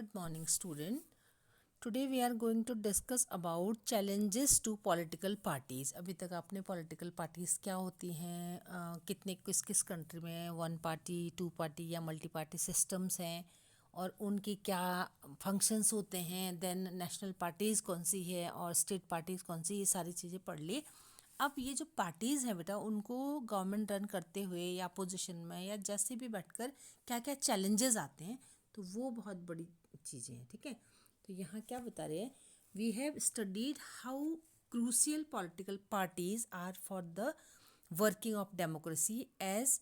Good morning, student. Today we are going to discuss about challenges to political parties. अभी तक आपने political parties क्या होती हैं, कितने किस किस कंट्री में वन पार्टी, टू पार्टी या मल्टी पार्टी सिस्टम्स हैं और उनकी क्या फंक्शंस होते हैं, देन नेशनल पार्टीज़ कौन सी है और स्टेट पार्टीज़ कौन सी, ये सारी चीज़ें पढ़ ली. अब ये जो पार्टीज़ हैं बेटा, उनको गवर्नमेंट रन करते हुए या अपोजिशन में या जैसे भी बैठकर क्या क्या चैलेंजेस आते हैं, तो वो बहुत बड़ी चीज़ें हैं. ठीक है, तो यहाँ क्या बता रहे हैं, we have studied how crucial political parties are for the working of democracy as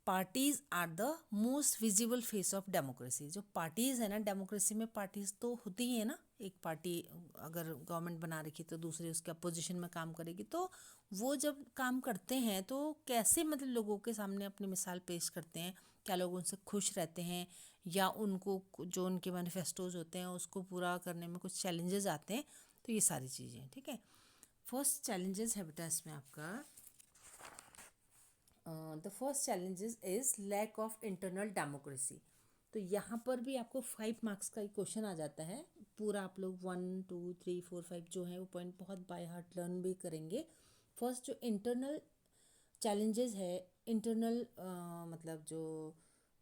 parties are the most visible face of democracy. जो पार्टीज़ है ना, डेमोक्रेसी में पार्टीज़ तो होती ही है ना. एक पार्टी अगर गवर्नमेंट बना रखी तो दूसरी उसके अपोजिशन में काम करेगी, तो वो जब काम करते हैं तो कैसे मतलब लोगों के सामने अपनी मिसाल पेश करते हैं, क्या लोग उनसे खुश रहते हैं या उनको जो उनके मैनिफेस्टोज होते हैं उसको पूरा करने में कुछ चैलेंजेस आते हैं. तो ये सारी चीज़ें. ठीक है, फर्स्ट चैलेंजेस है बेटा इसमें आपका. The first challenges is lack of internal democracy. तो यहाँ पर भी आपको 5 मार्क्स का एक क्वेश्चन आ जाता है. पूरा आप लोग 1 2 3 4 5 जो है वो पॉइंट बहुत बाय हार्ट लर्न भी करेंगे. फर्स्ट जो इंटरनल चैलेंजेस है, इंटरनल मतलब जो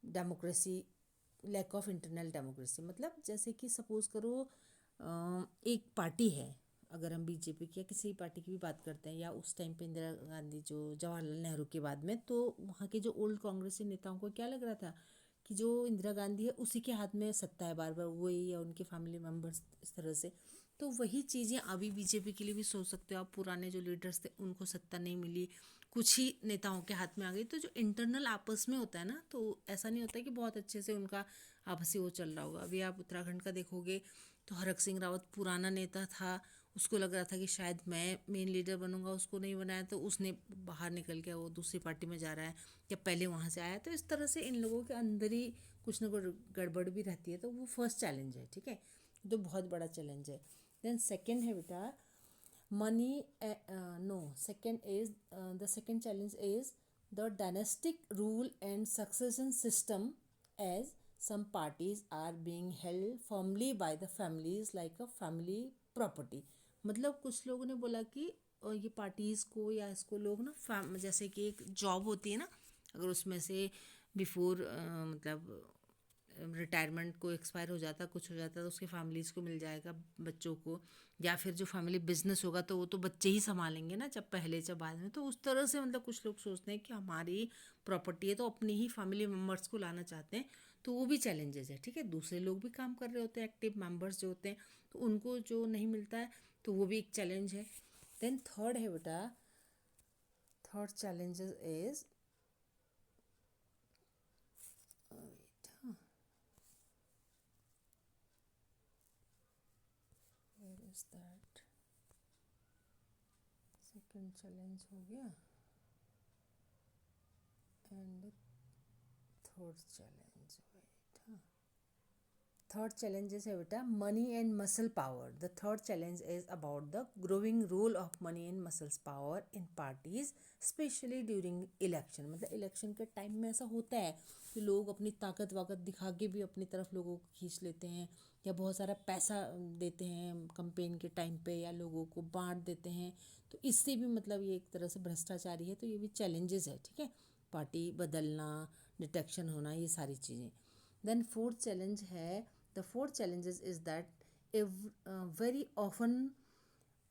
democracy, lack of internal democracy मतलब जैसे कि सपोज़ करो एक पार्टी है, अगर हम बीजेपी की या किसी पार्टी की भी बात करते हैं या उस टाइम पे इंदिरा गांधी जो जवाहरलाल नेहरू के बाद में, तो वहाँ के जो ओल्ड कांग्रेसी नेताओं को क्या लग रहा था कि जो इंदिरा गांधी है उसी के हाथ में सत्ता है, बार बार वही या उनके फैमिली मेम्बर्स इस तरह से. तो वही चीज़ें अभी बीजेपी के लिए भी सोच सकते हो आप. पुराने जो लीडर्स थे उनको सत्ता नहीं मिली, कुछ ही नेताओं के हाथ में आ गई. तो जो इंटरनल आपस में होता है ना, तो ऐसा नहीं होता कि बहुत अच्छे से उनका आपसी वो चल रहा होगा. अभी आप उत्तराखंड का देखोगे तो हरक सिंह रावत पुराना नेता था, उसको लग रहा था कि शायद मैं मेन लीडर बनूंगा, उसको नहीं बनाया तो उसने बाहर निकल के वो दूसरी पार्टी में जा रहा है या पहले वहाँ से आया. तो इस तरह से इन लोगों के अंदर ही कुछ ना कुछ गड़बड़ भी रहती है. तो वो फर्स्ट चैलेंज है. ठीक है, तो बहुत बड़ा चैलेंज है. देन सेकेंड है बेटा money. No, the second challenge is the dynastic rule and succession system, as some parties are being held firmly by the families like a family property. मतलब कुछ लोगों ने बोला कि ये पार्टीज़ को या इसको लोग ना जैसे कि एक जॉब होती है ना, अगर उसमें से बिफोर मतलब रिटायरमेंट को एक्सपायर हो जाता, कुछ हो जाता, तो उसके फैमिलीज़ को मिल जाएगा, बच्चों को, या फिर जो फैमिली बिजनेस होगा तो वो तो बच्चे ही संभालेंगे ना, जब पहले जब बाद में. तो उस तरह से मतलब कुछ लोग सोचते हैं कि हमारी प्रॉपर्टी है तो अपनी ही फैमिली मेम्बर्स को लाना चाहते हैं. तो वो भी चैलेंजेस है. ठीक है, दूसरे लोग भी काम कर रहे होते हैं, एक्टिव मेम्बर्स जो होते हैं, तो उनको जो नहीं मिलता है तो वो भी एक चैलेंज है. देन थर्ड है बेटा, third challenges is where is that, second challenge हो गया and third challenge. Third challenges है बेटा money and muscle power. The third challenge is about the growing role of money and muscles power in parties specially during election. मतलब election के time में ऐसा होता है कि लोग अपनी ताकत वाकत दिखा के भी अपनी तरफ लोगों को खींच लेते हैं या बहुत सारा पैसा देते हैं कंपेन के टाइम पे या लोगों को बांट देते हैं. तो इससे भी मतलब ये एक तरह से भ्रष्टाचारी है. तो ये भी चैलेंजेस है. ठीक है, पार्टी बदलना, डिटेक्शन होना, ये सारी चीज़ें. देन फोर्थ चैलेंज है, the fourth challenges is that very often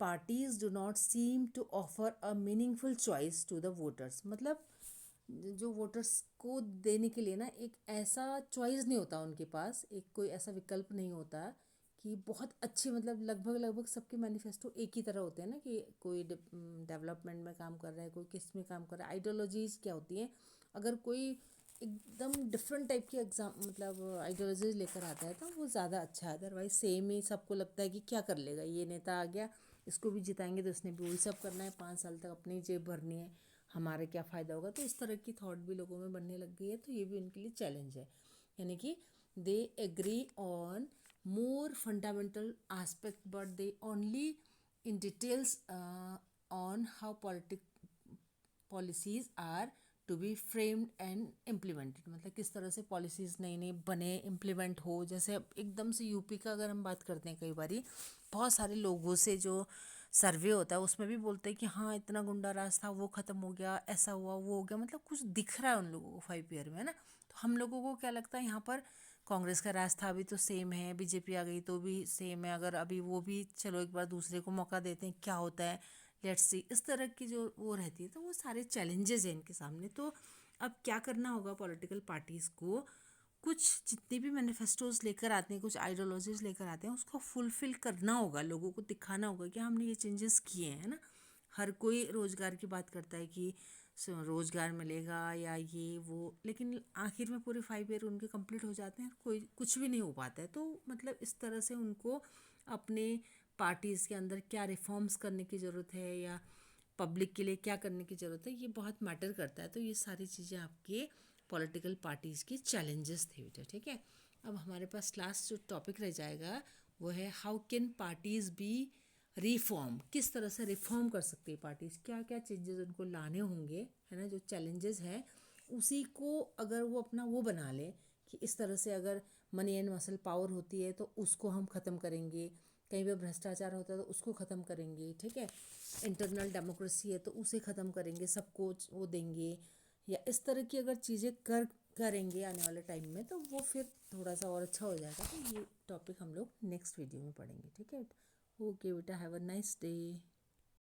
parties do not seem to offer a meaningful choice to the voters. मतलब जो वोटर्स को देने के लिए ना एक ऐसा चॉइस नहीं होता उनके पास, एक कोई ऐसा विकल्प नहीं होता कि बहुत अच्छे मतलब लगभग लगभग सबके मैनिफेस्टो एक ही तरह होते हैं ना, कि कोई डेवलपमेंट में काम कर रहा है, कोई किस में काम कर रहा है. आइडियोलॉजीज़ क्या होती हैं, अगर कोई एकदम डिफरेंट टाइप की एग्जाम मतलब आइडियोलॉजीज लेकर आता है तो वो ज़्यादा अच्छा है. अदरवाइज सेम ही सबको लगता है कि क्या कर लेगा ये नेता आ गया, इसको भी जिताएंगे तो इसने भी वही सब करना है, 5 साल तक अपनी जेब भरनी है, हमारा क्या फ़ायदा होगा. तो इस तरह की थॉट भी लोगों में बनने लग गई है. तो ये भी उनके लिए चैलेंज है. यानी कि they agree on more fundamental aspect but they only in details on how policies are to be framed and implemented, मतलब किस तरह से पॉलिसीज़ नई नई बने, इम्प्लीमेंट हो। जैसे अब एकदम से यूपी का अगर हम बात करते हैं, कई बारी बहुत सारे लोगों से जो सर्वे होता है उसमें भी बोलते हैं कि हाँ इतना गुंडा राज था, वो ख़त्म हो गया, ऐसा हुआ, वो हो गया, मतलब कुछ दिख रहा है उन लोगों को 5 ईयर में, है ना। तो हम लोगों को क्या लगता है, यहाँ पर कांग्रेस का राज था अभी तो सेम है, बीजेपी आ गई तो भी सेम है, अगर अभी वो भी चलो एक बार दूसरे को मौका देते हैं क्या होता है, लेट्स सी, इस तरह की जो वो रहती है। तो वो सारे चैलेंजेस हैं इनके सामने। तो अब क्या करना होगा पॉलिटिकल पार्टीज़ को, कुछ जितनी भी मैनिफेस्टोज लेकर आते हैं, कुछ आइडियोलॉजीज लेकर आते हैं, उसको फुलफिल करना होगा, लोगों को दिखाना होगा कि हमने ये चेंजेस किए हैं, है ना। हर कोई रोज़गार की बात करता है कि रोज़गार मिलेगा या ये वो, लेकिन आखिर में पूरे 5 ईयर उनके कंप्लीट हो जाते हैं, कोई कुछ भी नहीं हो पाता है। तो मतलब इस तरह से उनको अपने पार्टीज़ के अंदर क्या रिफॉर्म्स करने की ज़रूरत है या पब्लिक के लिए क्या करने की ज़रूरत है, ये बहुत मैटर करता है। तो ये सारी चीज़ें आपके पॉलिटिकल पार्टीज़ की चैलेंजेस थे बेटा, ठीक है। अब हमारे पास लास्ट जो टॉपिक रह जाएगा वो है how can parties B reform, किस तरह से रिफॉर्म कर सकती है पार्टीज़, क्या क्या चेंजेस उनको लाने होंगे, है ना। जो चैलेंजेस हैं उसी को अगर वो अपना वो बना ले कि इस तरह से अगर मनी एंड मसल पावर होती है तो उसको हम ख़त्म करेंगे, कहीं पे भ्रष्टाचार होता है तो उसको ख़त्म करेंगे, ठीक है। इंटरनल डेमोक्रेसी है तो उसे ख़त्म करेंगे, सबको वो देंगे, या इस तरह की अगर चीज़ें करेंगे आने वाले टाइम में, तो वो फिर थोड़ा सा और अच्छा हो जाएगा। तो ये टॉपिक हम लोग नेक्स्ट वीडियो में पढ़ेंगे, ठीक है। ओके बेटा, हैव अ नाइस डे।